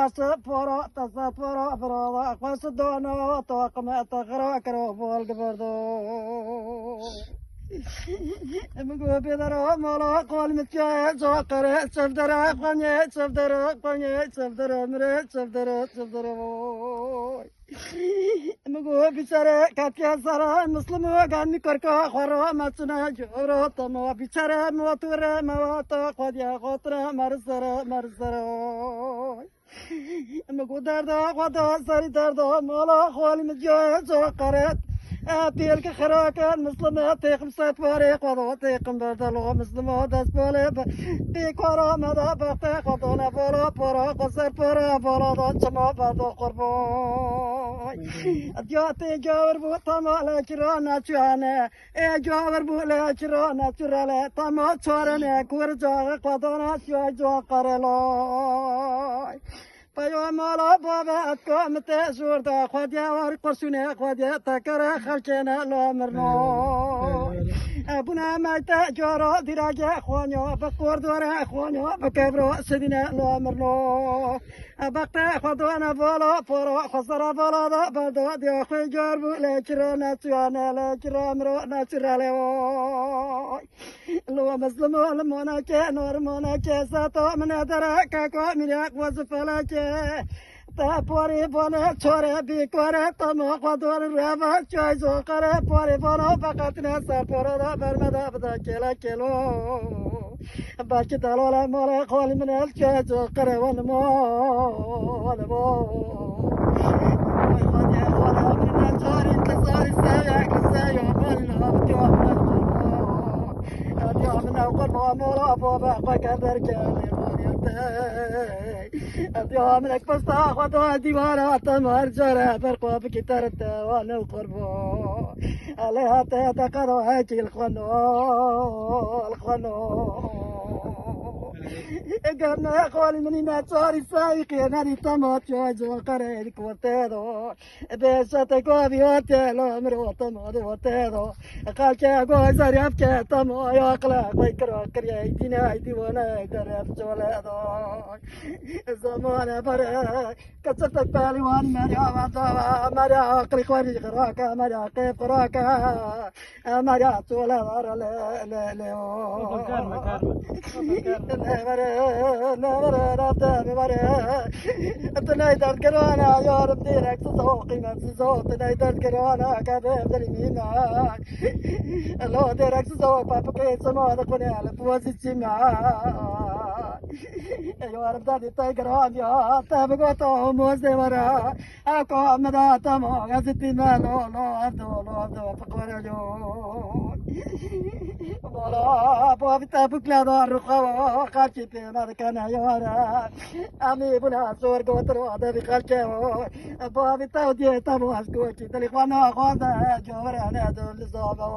قصب فرا تصد فرا فرا قصد دانا طاقم تغرا كرو فوق بردو مگو بیدارا مالا قال متجا زاقره سفدرا قنیه سفدرا مره سفدرا مگو بیچاره کاتیا سارا مسلمو گانی کرکا خورا مچنا جورا تما بیچاره موتور موتا خودیا خاطر مرسرا مگو دردا خدا سری دردا مالا قال متجا زاقره أبيل كخراكان مسلمات تيقم ساتواري قضاء تيقم بردلو مسلمات أسبالي بيكورا مدى بقتي قضونا فورا قصر فورا دان شما بردو قرباي أدياتي جاور بو تما لكرانا چوانا جاور بو لكرانا چرالا تما چوارنا كور جاغ قضونا شوي جو قرلاي پایو مالا بابا اتکا مت زور دا خودیا وار قرسونه خودیا تکر خلچنا لامرنو ابونا مایتا جارا دیراجه خوانیو بقور دوره خوانیو بکبرو سدینا لامرنو بقتا خودوانا بالا پورا خسرا بالا دا بردو دیا خوی جار بو لکرا نتوانا لکرا مرو نترالی لو مسلمو لمونا که نورمونا که ساتو من درا کاکو میراک وزفلا که تا پوری بالا چوره بیکوره تما خودوار روا چای زوقره پوری بالا فقط نسا پورا دا برمدا بدا کلو باکی دلالا مالا خالی من الچه زوقره ونمو خودی خوالا من نچاری کساری سایا مالنا بتوامنا من أقول مامورا بابا بقدر كامل أديها منك بس تاخذ ديوارا تمر جرى برقوا بكتر التوان القربو عليها تتقرأ هاجي الخنو قالنا خالي مني ناتشاري سايقي نادي تموت جوجو قريب كوتيدو بيشتك وبيوتيلو مرو تموت وتيدو قال كاكو زريب كتمو يقلق ويكرو كريا دينا ايدي وانا يدرب جولادو زمان برا كتبتك بالي وان مريا وطوا مريا عقلي خواري غراكا مريا كيف غراكا مريا تولا ورا لا تنايدر كرانا يا رب ديرك تسوقي ما تسوق تنايدر كرانا كذاب دريمينا لو ديرك تسوق بابا كيس ما تقولي على فوز الجماعة يا رب دادي تايقران يا تابقوتو موزي ورا اكو مدا تمو غزتي مالو لو فقور اليوم بولا بوابتا بكلا دار رخوا خالتي بينا كان يورا امي بنا صور قوتر هذا بخالتي بوابتا ودي تابو اسكوتي تليفون خوانا جورا انا دول صابو